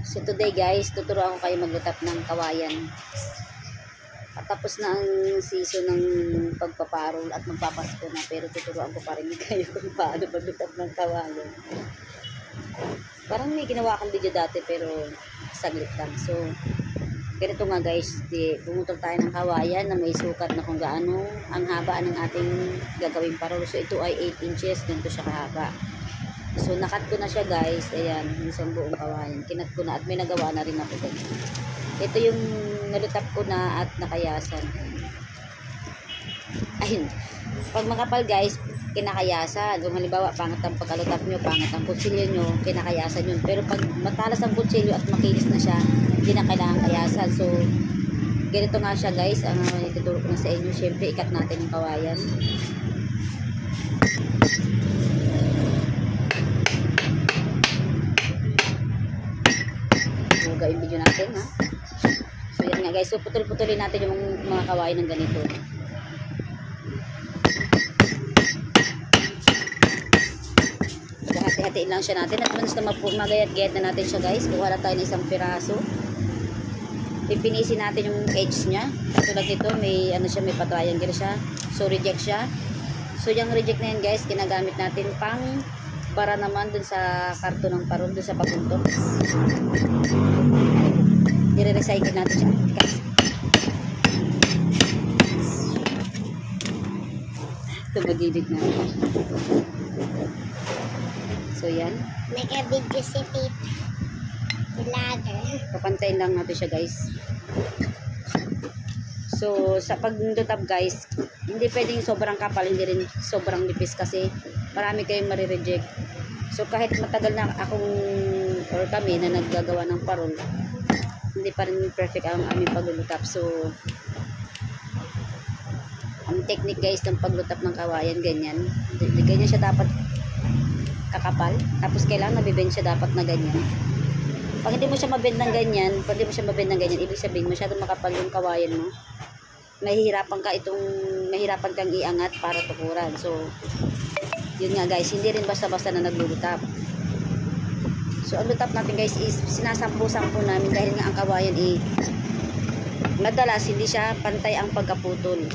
So today guys, tuturuan ko kayo maglutap ng kawayan. Tapos na ang season ng pagpaparol at magpapasko na, pero tuturuan ko pa rin kayo kung paano maglutap ng kawayan. Parang may ginawa akong video dati pero saglit lang. So ganito nga guys, pumutol tayo ng kawayan na may sukat na kung gaano ang haba ng ating gagawing parol. So ito ay 8 inches, ganito siya kahaba. So nakat ko na siya guys, ayan, isang buong kawayan. Kinat ko na at may nagawa na rin ako guys. Ito yung nalutap ko na at nakayasan. Ayun, pag makapal guys, kinakayasan. Kung halimbawa pangat ang pagkalutap nyo, pangat ang kutsilyo nyo, kinakayasan yun. Pero pag matalas ang kutsilyo at makinis na siya, hindi na kailangan kayasan. So ganito nga siya guys, ang ituturo ko na sa inyo. Syempre ikat natin yung kawayan. Buga yung video natin ha. So yan nga guys, so putol-putulin natin yung mga kawayan ng ganito. Hati-hatiin lang siya natin at once na magayat-gayat na natin siya guys, kuha na tayo ng isang piraso. Pipinisin natin yung edge niya. Tulad nito, may ano siya, may pa-triangle siya. So reject siya. So yung reject na yan guys, ginagamit natin pang para naman dun sa karton ng parol, dun sa paguntok. Dire-recycle natin siya guys. Ito magigit na. So yan. Make a video si Pete. Vlogger. Papantayin lang natin siya guys. So sa pagdutap guys, hindi pwedeng sobrang kapal, hindi rin sobrang nipis kasi marami kayong marireject. So kahit matagal na akong or kami na naggagawa ng parol, hindi pa rin perfect ang aming paglulutap. So ang technique guys ng paglutap ng kawayan, ganyan. Ganyan siya dapat kakapal. Tapos kailangan nabibend siya dapat na ganyan. Pag hindi mo siya mabend ng ganyan, ibig sabihin masyadong makapal yung kawayan mo. Mahihirapan kang iangat para tukuran. So yun nga guys, hindi rin basta-basta na naglulutap. So ang lutap natin guys is sinasampu-sampu namin dahil nga ang kawayan madalas hindi siya pantay ang pagkaputol.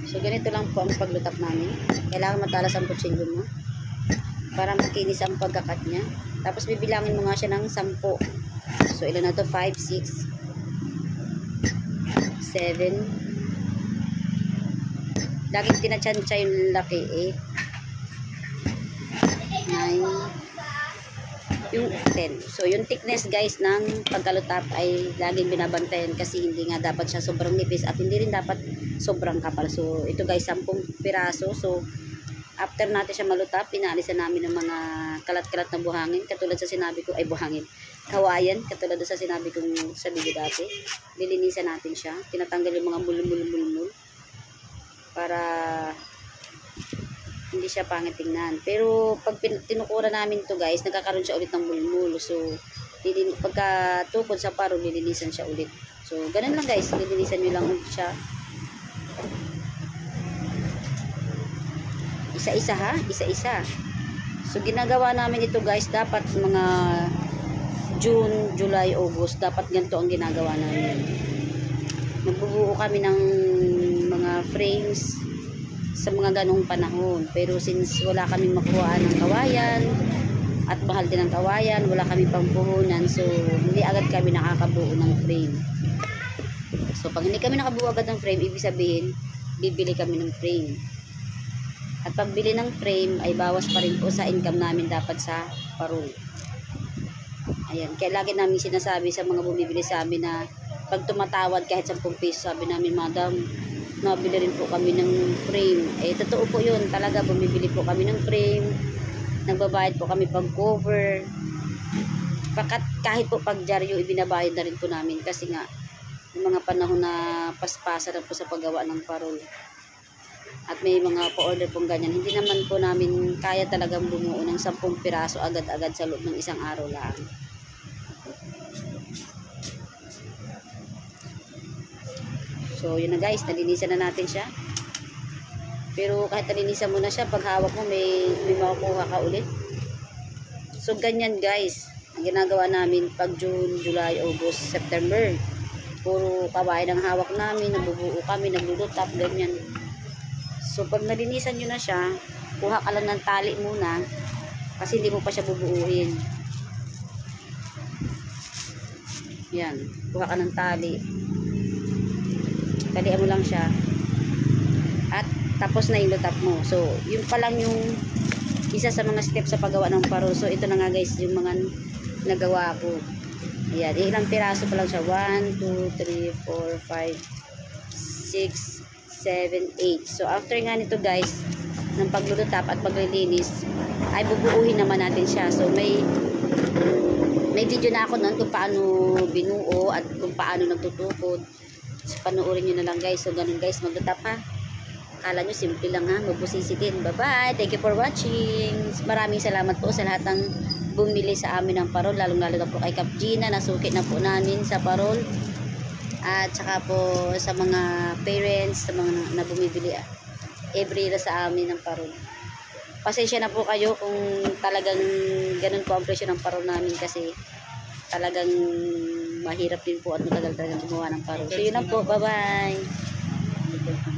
So ganito lang po ang paglutap namin. Kailangan matalas ang kutsilyo mo para makinis ang pagkakat niya. Tapos bibilangin mo nga siya ng 10. So ilan na to? 5, 6, 7. Laging tinachansya yung laki 9, yung 10. So yung thickness guys ng pagkalutap ay laging binabantayan kasi hindi nga dapat siya sobrang nipis at hindi rin dapat sobrang kapal. So ito guys, 10 piraso. So after natin siya malutap, pinaalisan namin ng mga kalat-kalat na buhangin, katulad sa sinabi ko, ay buhangin, kawayan, katulad sa sinabi kong sa video dati. Lilinisan natin siya, tinatanggal yung mga mulmul para hindi siya pangit tingnan. Pero pag tinukura namin to guys, nagkakaroon siya ulit ng mulmul. So pagka tukod sa parol, lilinisan siya ulit. So ganun lang guys, lilinisan nyo lang ulit siya. Isa-isa ha, isa-isa. So ginagawa namin ito guys, dapat mga June, July, August, dapat ganito ang ginagawa namin. Magbubuo kami ng mga frames sa mga ganong panahon. Pero since wala kaming makuha ng kawayan at mahal din ang kawayan, wala kaming pampuhunan, so hindi agad kami nakakabuo ng frame. So pag hindi kami nakabuo agad ng frame, ibig sabihin bibili kami ng frame. At pagbili ng frame ay bawas pa rin po sa income namin dapat sa parol. Ayan, kaya lagi namin sinasabi sa mga bumibili sa amin na pag tumatawad kahit 10 piso, sabi namin, madam, nabili rin po kami ng frame. Totoo po yun, talaga bumibili po kami ng frame, nagbabayad po kami pag cover, kahit po pag dyaryo ibinabayad na rin po namin kasi nga yung mga panahon na paspasa na po sa paggawa ng parol. At may mga pa-order pong ganyan. Hindi naman po namin kaya talagang bumuo ng 10 piraso agad-agad sa loob ng isang araw lang. So yun na guys, nalinisan na natin siya. Pero kahit nalinisan mo na siya, pag hawak mo may makukuha ka ulit. So ganyan guys, ang ginagawa namin pag June, July, August, September. Puro kawain ang hawak namin, nabubuo kami, naglulutap, ganyan. So pag nalinisan nyo na siya, kuha ka lang ng tali muna kasi hindi mo pa siya bubuuin. Yan, kuha ka ng tali. Talian mo lang siya. At tapos na yung lutap mo. So, yun pa lang yung isa sa mga steps sa paggawa ng parol. So, ito na nga guys, yung mga nagawa ko. Ayan, ilang piraso pa lang siya. 1, 2, 3, 4, 5, 6, 7, 8. So, after nga nito guys, ng paglulutap at paglilinis, ay bubuuhin naman natin siya. So, may video na ako noon kung paano binuo at kung paano nagtutukod. So, panuorin nyo na lang guys. So, ganun guys, maglutap ha. Akala nyo, simple lang ha. Magbusisi din. Bye-bye. Thank you for watching. Maraming salamat po sa lahat ng bumili sa amin ng parol. Lalong-lalo na po kay Kap Gina. Nasukit na po namin sa parol. At saka po sa mga parents, sa mga na bumibili every year sa amin ng parol. Pasensya na po kayo kung talagang ganun po ang presyo ng parol namin kasi talagang mahirap din po at matagal talagang gumawa ng parol. So yun lang po. Bye-bye.